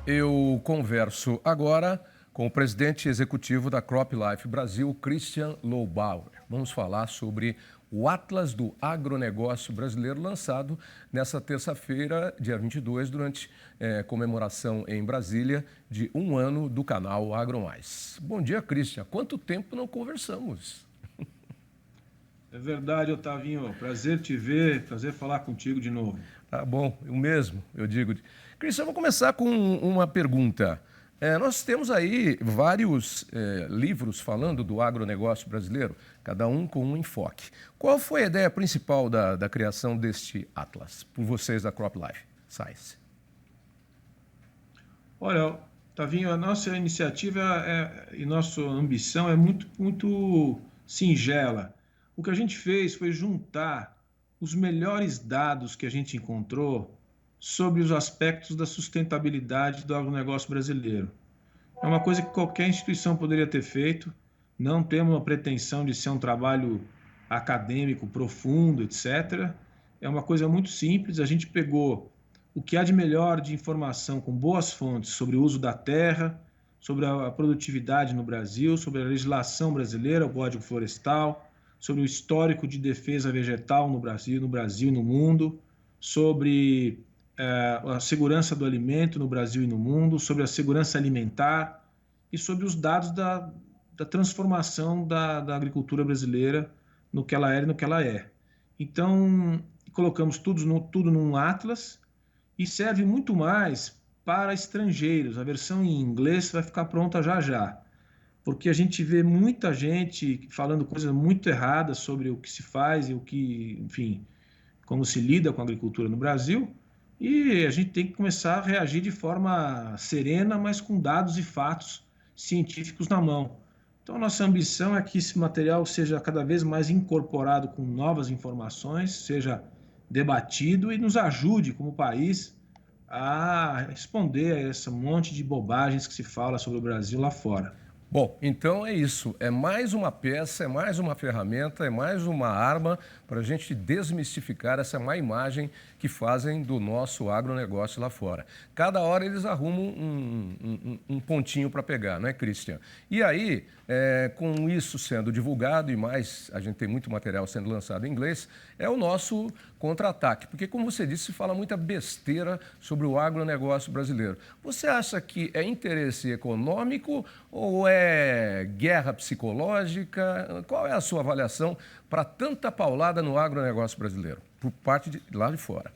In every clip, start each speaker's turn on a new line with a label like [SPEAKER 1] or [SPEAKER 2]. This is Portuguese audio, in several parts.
[SPEAKER 1] Eu converso agora com o presidente executivo da CropLife Brasil, Christian Lobauer. Vamos falar sobre o Atlas do Agronegócio Brasileiro, lançado nesta terça-feira, dia 22, durante comemoração em Brasília de 1 ano do canal AgroMais. Bom dia, Christian. Quanto tempo não conversamos?
[SPEAKER 2] É verdade, Otavinho. Prazer te ver, prazer falar contigo de novo.
[SPEAKER 1] Tá bom, o mesmo, eu digo. Christian, eu vou começar com uma pergunta. Nós temos aí vários livros falando do agronegócio brasileiro, cada um com um enfoque. Qual foi a ideia principal da criação deste Atlas, por vocês da CropLife Science?
[SPEAKER 2] Olha, Otavinho, a nossa iniciativa e nossa ambição é muito singela. O que a gente fez foi juntar os melhores dados que a gente encontrou sobre os aspectos da sustentabilidade do agronegócio brasileiro. É uma coisa que qualquer instituição poderia ter feito, não temos uma pretensão de ser um trabalho acadêmico profundo, etc. É uma coisa muito simples, a gente pegou o que há de melhor de informação com boas fontes sobre o uso da terra, sobre a produtividade no Brasil, sobre a legislação brasileira, o Código Florestal, sobre o histórico de defesa vegetal no Brasil e no mundo, sobre a segurança do alimento no Brasil e no mundo, sobre a segurança alimentar e sobre os dados da transformação da agricultura brasileira no que ela era e no que ela é. Então, colocamos tudo num atlas e serve muito mais para estrangeiros. A versão em inglês vai ficar pronta já já, porque a gente vê muita gente falando coisas muito erradas sobre o que se faz e o que, enfim, como se lida com a agricultura no Brasil, e a gente tem que começar a reagir de forma serena, mas com dados e fatos científicos na mão. Então, a nossa ambição é que esse material seja cada vez mais incorporado com novas informações, seja debatido e nos ajude, como país, a responder a esse monte de bobagens que se fala sobre o Brasil lá fora.
[SPEAKER 1] Bom, então é isso. É mais uma peça, é mais uma ferramenta, é mais uma arma para a gente desmistificar essa má imagem que fazem do nosso agronegócio lá fora. Cada hora eles arrumam um pontinho para pegar, não é, Christian? E aí, com isso sendo divulgado e mais, a gente tem muito material sendo lançado em inglês, é o nosso contra-ataque. Porque, como você disse, se fala muita besteira sobre o agronegócio brasileiro. Você acha que é interesse econômico ou é guerra psicológica? Qual é a sua avaliação para tanta paulada no agronegócio brasileiro, por parte de lá de fora?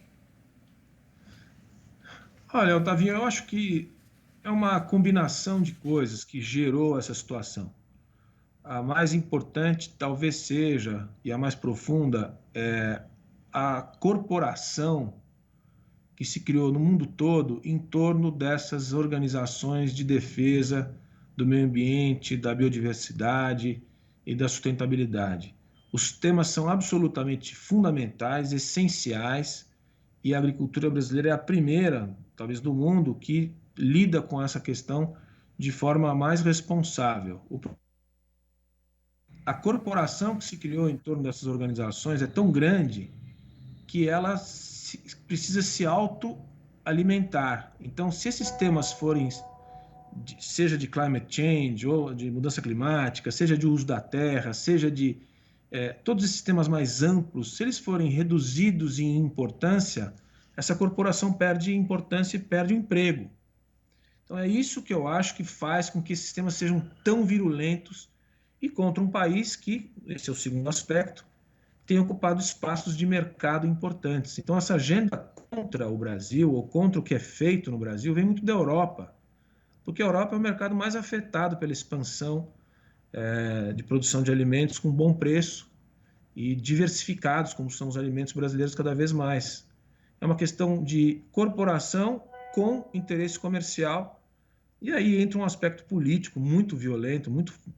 [SPEAKER 2] Olha, Otavinho, eu acho que é uma combinação de coisas que gerou essa situação. A mais importante talvez seja, e a mais profunda, é a corporação que se criou no mundo todo em torno dessas organizações de defesa do meio ambiente, da biodiversidade e da sustentabilidade. Os temas são absolutamente fundamentais, essenciais, e a agricultura brasileira é a primeira, talvez, do mundo que lida com essa questão de forma mais responsável. A corporação que se criou em torno dessas organizações é tão grande que ela precisa se autoalimentar. Então, se esses temas forem, seja de climate change, ou de mudança climática, seja de uso da terra, seja de todos esses temas mais amplos, se eles forem reduzidos em importância, essa corporação perde importância e perde o emprego. Então, é isso que eu acho que faz com que esses temas sejam tão virulentos e contra um país que, esse é o segundo aspecto, tem ocupado espaços de mercado importantes. Então, essa agenda contra o Brasil, ou contra o que é feito no Brasil, vem muito da Europa, porque a Europa é o mercado mais afetado pela expansão de produção de alimentos com bom preço e diversificados, como são os alimentos brasileiros cada vez mais. É uma questão de corporação com interesse comercial, e aí entra um aspecto político muito violento,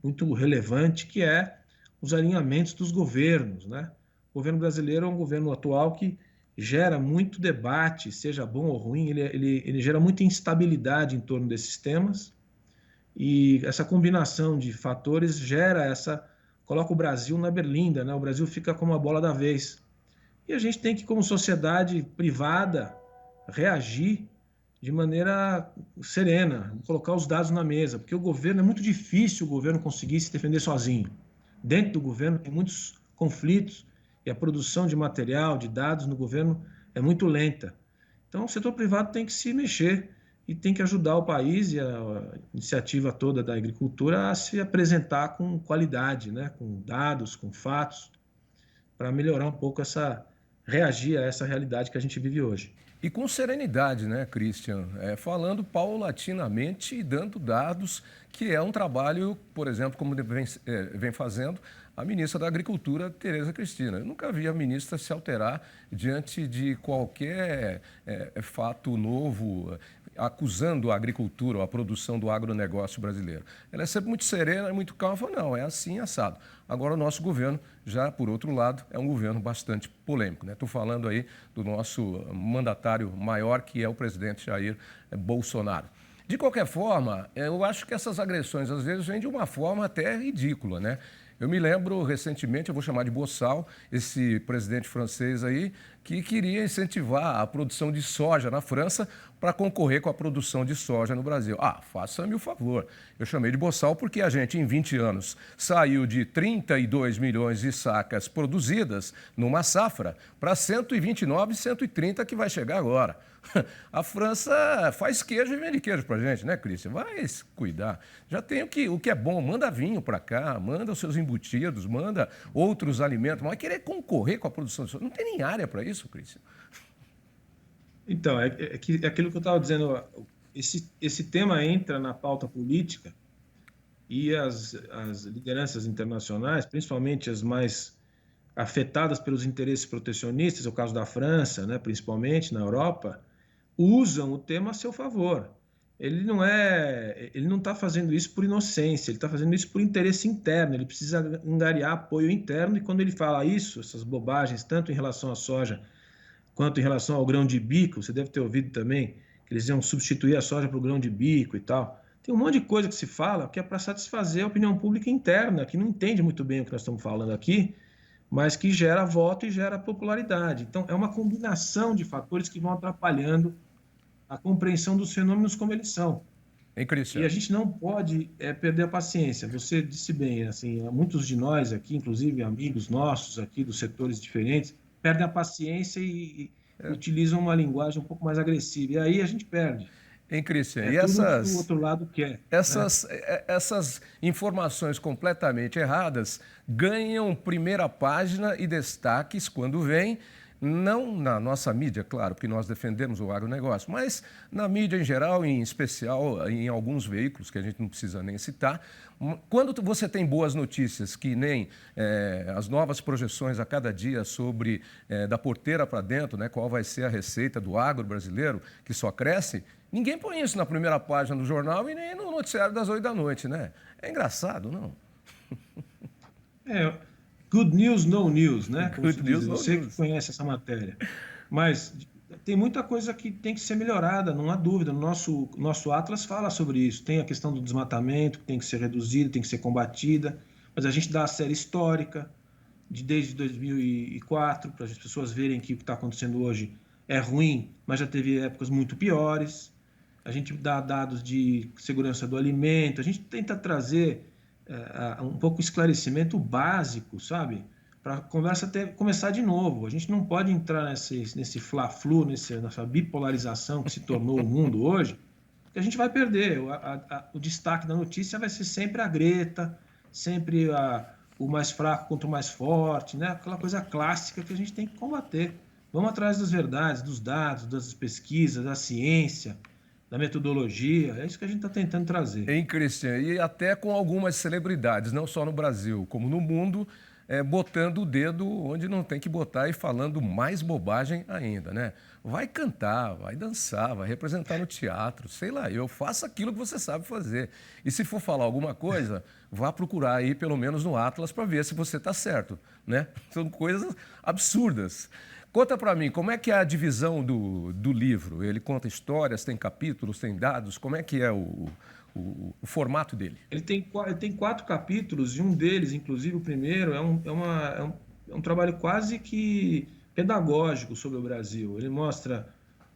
[SPEAKER 2] muito relevante, que é os alinhamentos dos governos, né? O governo brasileiro é um governo atual que gera muito debate, seja bom ou ruim, ele gera muita instabilidade em torno desses temas, e essa combinação de fatores coloca o Brasil na berlinda, né? O Brasil fica como a bola da vez. E a gente tem que, como sociedade privada, reagir de maneira serena, colocar os dados na mesa, porque o governo, é muito difícil o governo conseguir se defender sozinho. Dentro do governo tem muitos conflitos e a produção de material, de dados no governo é muito lenta. Então, o setor privado tem que se mexer e tem que ajudar o país e a iniciativa toda da agricultura a se apresentar com qualidade, né? Com dados, com fatos, para melhorar um pouco reagir a essa realidade que a gente vive hoje.
[SPEAKER 1] E com serenidade, né, Christian? Falando paulatinamente e dando dados, que é um trabalho, por exemplo, como vem fazendo a ministra da Agricultura, Tereza Cristina. Eu nunca vi a ministra se alterar diante de qualquer fato novo, acusando a agricultura ou a produção do agronegócio brasileiro. Ela é sempre muito serena, muito calma, fala, não, é assim, assado. Agora, o nosso governo, já por outro lado, é um governo bastante polêmico, né? Estou falando aí do nosso mandatário maior, que é o presidente Jair Bolsonaro. De qualquer forma, eu acho que essas agressões, às vezes, vêm de uma forma até ridícula, né? Eu me lembro recentemente, eu vou chamar de Bossal, esse presidente francês aí, que queria incentivar a produção de soja na França para concorrer com a produção de soja no Brasil. Ah, faça-me o favor. Eu chamei de Bossal porque a gente, em 20 anos, saiu de 32 milhões de sacas produzidas numa safra para 129, 130 que vai chegar agora. A França faz queijo e vende queijo para a gente, né, Cristian? Vai se cuidar. Já tem o que é bom, manda vinho para cá, manda os seus embutidos, manda outros alimentos, mas vai querer concorrer com a produção de soja. Não tem nem área para isso, Cristian.
[SPEAKER 2] Então, é aquilo que eu estava dizendo, esse tema entra na pauta política e as lideranças internacionais, principalmente as mais afetadas pelos interesses protecionistas, é o caso da França, né, principalmente na Europa, usam o tema a seu favor. Ele não está fazendo isso por inocência, ele está fazendo isso por interesse interno, ele precisa angariar apoio interno, e quando ele fala isso, essas bobagens, tanto em relação à soja quanto em relação ao grão de bico, você deve ter ouvido também que eles iam substituir a soja para o grão de bico e tal. Tem um monte de coisa que se fala que é para satisfazer a opinião pública interna, que não entende muito bem o que nós estamos falando aqui, mas que gera voto e gera popularidade. Então, é uma combinação de fatores que vão atrapalhando a compreensão dos fenômenos como eles são.
[SPEAKER 1] Hein,
[SPEAKER 2] E a
[SPEAKER 1] Cristian?
[SPEAKER 2] gente não pode perder a paciência. Você disse bem, assim, muitos de nós aqui, inclusive amigos nossos aqui dos setores diferentes, perdem a paciência e utilizam uma linguagem um pouco mais agressiva. E aí a gente perde.
[SPEAKER 1] Hein, Cristian?
[SPEAKER 2] É
[SPEAKER 1] E
[SPEAKER 2] tudo que o outro lado quer, né?
[SPEAKER 1] essas informações completamente erradas ganham primeira página e destaques quando vêm, não na nossa mídia, claro, porque nós defendemos o agronegócio, mas na mídia em geral, em especial em alguns veículos que a gente não precisa nem citar. Quando você tem boas notícias, que nem as novas projeções a cada dia sobre da porteira para dentro, né, qual vai ser a receita do agro brasileiro, que só cresce, ninguém põe isso na primeira página do jornal e nem no noticiário das 8 da noite, né? É engraçado, não?
[SPEAKER 2] É, good news, no news, né? Como
[SPEAKER 1] Good
[SPEAKER 2] se diz,
[SPEAKER 1] news, no
[SPEAKER 2] você que
[SPEAKER 1] news.
[SPEAKER 2] conhece essa matéria. Mas tem muita coisa que tem que ser melhorada, não há dúvida. Nosso Atlas fala sobre isso. Tem a questão do desmatamento, que tem que ser reduzida, tem que ser combatida. Mas a gente dá a série histórica, desde 2004, para as pessoas verem que o que está acontecendo hoje é ruim, mas já teve épocas muito piores. A gente dá dados de segurança do alimento, a gente tenta trazer um pouco esclarecimento básico, sabe? Para a conversa começar de novo. A gente não pode entrar nesse fla-flu, nessa bipolarização que se tornou o mundo hoje, que a gente vai perder. O destaque da notícia vai ser sempre a Greta, sempre o mais fraco contra o mais forte, né? Aquela coisa clássica que a gente tem que combater. Vamos atrás das verdades, dos dados, das pesquisas, da ciência, da metodologia. É isso que a gente está tentando trazer.
[SPEAKER 1] Hein, Christian? E até com algumas celebridades, não só no Brasil, como no mundo, botando o dedo onde não tem que botar e falando mais bobagem ainda, né? Vai cantar, vai dançar, vai representar no teatro, sei lá, eu faço aquilo que você sabe fazer. E se for falar alguma coisa, vá procurar aí, pelo menos no Atlas, para ver se você está certo, né? São coisas absurdas. Conta para mim, como é que é a divisão do livro? Ele conta histórias, tem capítulos, tem dados, como é que é o formato dele?
[SPEAKER 2] Ele tem 4 capítulos e um deles, inclusive o primeiro, é um trabalho quase que pedagógico sobre o Brasil. Ele mostra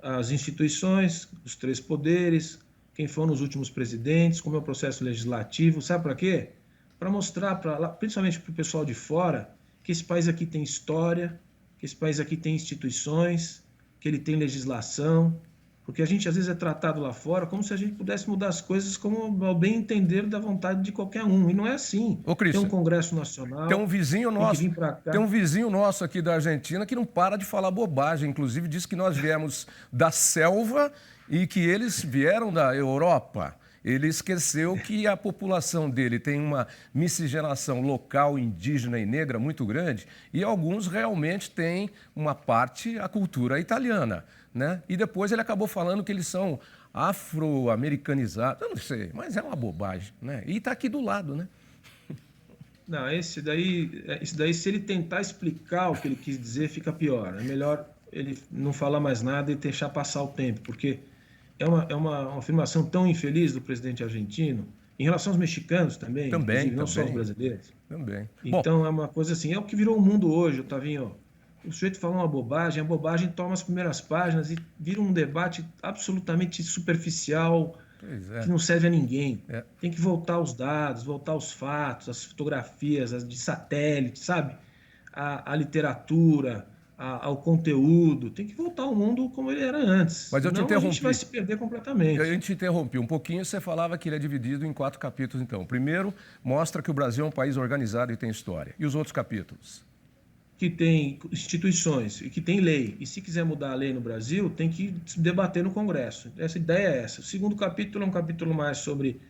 [SPEAKER 2] as instituições, os três poderes, quem foram os últimos presidentes, como é o processo legislativo, sabe para quê? Para mostrar, principalmente para o pessoal de fora, que esse país aqui tem história, que esse país aqui tem instituições, que ele tem legislação, porque a gente às vezes é tratado lá fora como se a gente pudesse mudar as coisas como ao bem entender da vontade de qualquer um, e não é assim.
[SPEAKER 1] Ô,
[SPEAKER 2] Tem um
[SPEAKER 1] Christian,
[SPEAKER 2] Congresso Nacional,
[SPEAKER 1] tem um vizinho
[SPEAKER 2] tem que
[SPEAKER 1] nosso,
[SPEAKER 2] vir para
[SPEAKER 1] tem
[SPEAKER 2] cá.
[SPEAKER 1] um vizinho nosso aqui da Argentina que não para de falar bobagem. Inclusive diz que nós viemos da selva e que eles vieram da Europa. Ele esqueceu que a população dele tem uma miscigenação local, indígena e negra muito grande e alguns realmente têm uma parte, a cultura italiana, né? E depois ele acabou falando que eles são afro-americanizados. Eu não sei, mas é uma bobagem, né? E está aqui do lado, né?
[SPEAKER 2] Não, esse daí, se ele tentar explicar o que ele quis dizer, fica pior. É melhor ele não falar mais nada e deixar passar o tempo, porque é uma afirmação tão infeliz do presidente argentino, em relação aos mexicanos também,
[SPEAKER 1] Também,
[SPEAKER 2] inclusive, não só os
[SPEAKER 1] também,
[SPEAKER 2] brasileiros.
[SPEAKER 1] também. Bom,
[SPEAKER 2] Então é uma coisa assim, é o que virou o mundo hoje, Otavinho. O sujeito fala uma bobagem, a bobagem toma as primeiras páginas e vira um debate absolutamente superficial,
[SPEAKER 1] pois
[SPEAKER 2] que
[SPEAKER 1] é.
[SPEAKER 2] não serve a ninguém.
[SPEAKER 1] É.
[SPEAKER 2] Tem que voltar aos dados, voltar aos fatos, as fotografias, as de satélite, sabe? A literatura, ao conteúdo. Tem que voltar ao mundo como ele era antes.
[SPEAKER 1] Mas eu te
[SPEAKER 2] Senão a gente vai
[SPEAKER 1] interrompi.
[SPEAKER 2] se perder
[SPEAKER 1] Eu
[SPEAKER 2] completamente.
[SPEAKER 1] te interrompi um pouquinho, você falava que ele é dividido em 4 capítulos, então. O primeiro mostra que o Brasil é um país organizado e tem história. E os outros capítulos?
[SPEAKER 2] Que tem instituições e que tem lei. E se quiser mudar a lei no Brasil, tem que debater no Congresso. Essa ideia é essa. O segundo capítulo é um capítulo mais sobre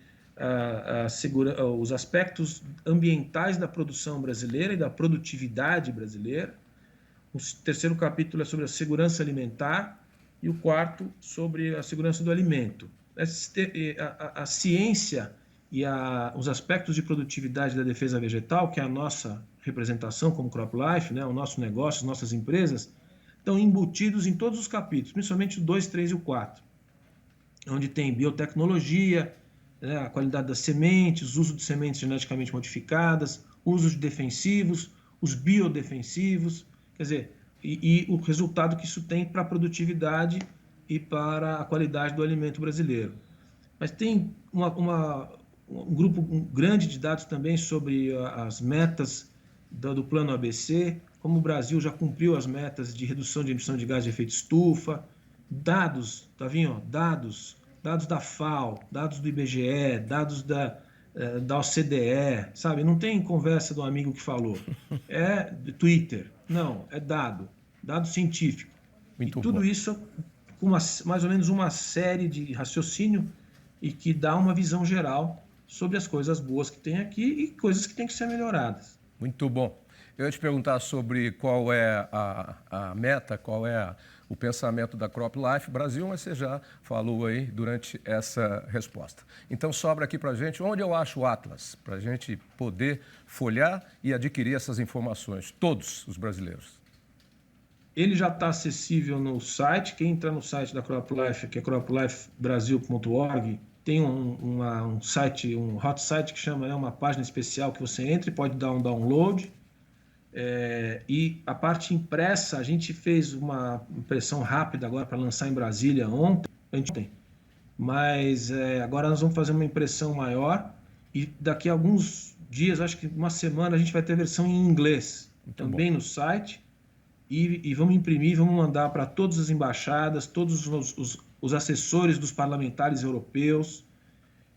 [SPEAKER 2] os aspectos ambientais da produção brasileira e da produtividade brasileira. O terceiro capítulo é sobre a segurança alimentar e o quarto sobre a segurança do alimento. A ciência e os aspectos de produtividade da defesa vegetal, que é a nossa representação como CropLife, né, o nosso negócio, as nossas empresas, estão embutidos em todos os capítulos, principalmente o 2, 3 e o 4, onde tem biotecnologia, né, a qualidade das sementes, uso de sementes geneticamente modificadas, uso de defensivos, os biodefensivos, quer dizer, e o resultado que isso tem para a produtividade e para a qualidade do alimento brasileiro. Mas tem um grupo grande de dados também sobre as metas do plano ABC, como o Brasil já cumpriu as metas de redução de emissão de gás de efeito estufa, dados, tá vendo? Dados da FAO, dados do IBGE, dados da OCDE, sabe? Não tem conversa do amigo que falou. É Twitter. Não, é dado científico.
[SPEAKER 1] Muito
[SPEAKER 2] e tudo
[SPEAKER 1] bom.
[SPEAKER 2] isso com mais ou menos uma série de raciocínio e que dá uma visão geral sobre as coisas boas que tem aqui e coisas que têm que ser melhoradas.
[SPEAKER 1] Muito bom. Eu ia te perguntar sobre qual é a meta, qual é o pensamento da CropLife Brasil, mas você já falou aí durante essa resposta. Então, sobra aqui para a gente onde eu acho o Atlas, para a gente poder folhear e adquirir essas informações, todos os brasileiros.
[SPEAKER 2] Ele já está acessível no site. Quem entrar no site da CropLife, que é croplifebrasil.org, tem um site, um hot site que chama, uma página especial que você entra e pode dar um download. E a parte impressa, a gente fez uma impressão rápida agora para lançar em Brasília ontem, mas agora nós vamos fazer uma impressão maior e daqui a alguns dias, acho que uma semana, a gente vai ter a versão em inglês também no site e vamos imprimir, vamos mandar para todas as embaixadas, todos os assessores dos parlamentares europeus,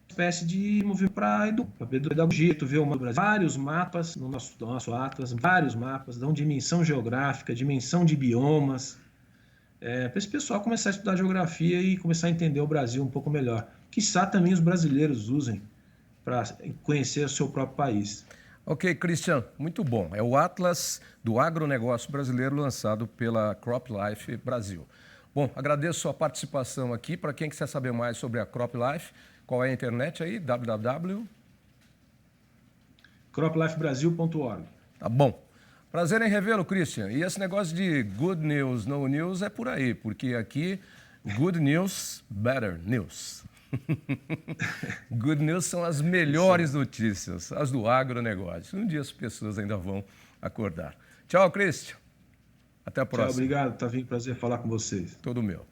[SPEAKER 2] espécie de movimento para pedagogia. Tu vê vários mapas no nosso Atlas, vários mapas, dão dimensão geográfica, dimensão de biomas, para esse pessoal começar a estudar geografia e começar a entender o Brasil um pouco melhor. Quiçá também os brasileiros usem para conhecer o seu próprio país.
[SPEAKER 1] Ok, Christian, muito bom. É o Atlas do agronegócio brasileiro lançado pela CropLife Brasil. Bom, agradeço a sua participação aqui. Para quem quiser saber mais sobre a CropLife, qual é a internet aí?
[SPEAKER 2] croplifebrasil.org.
[SPEAKER 1] Tá bom. Prazer em revê-lo, Christian. E esse negócio de good news, no news é por aí, porque aqui, good news, better news. Good news são as melhores notícias, as do agronegócio. Um dia as pessoas ainda vão acordar. Tchau, Christian. Até a próxima.
[SPEAKER 2] Tchau, obrigado. Tá vindo prazer falar com vocês.
[SPEAKER 1] Todo meu.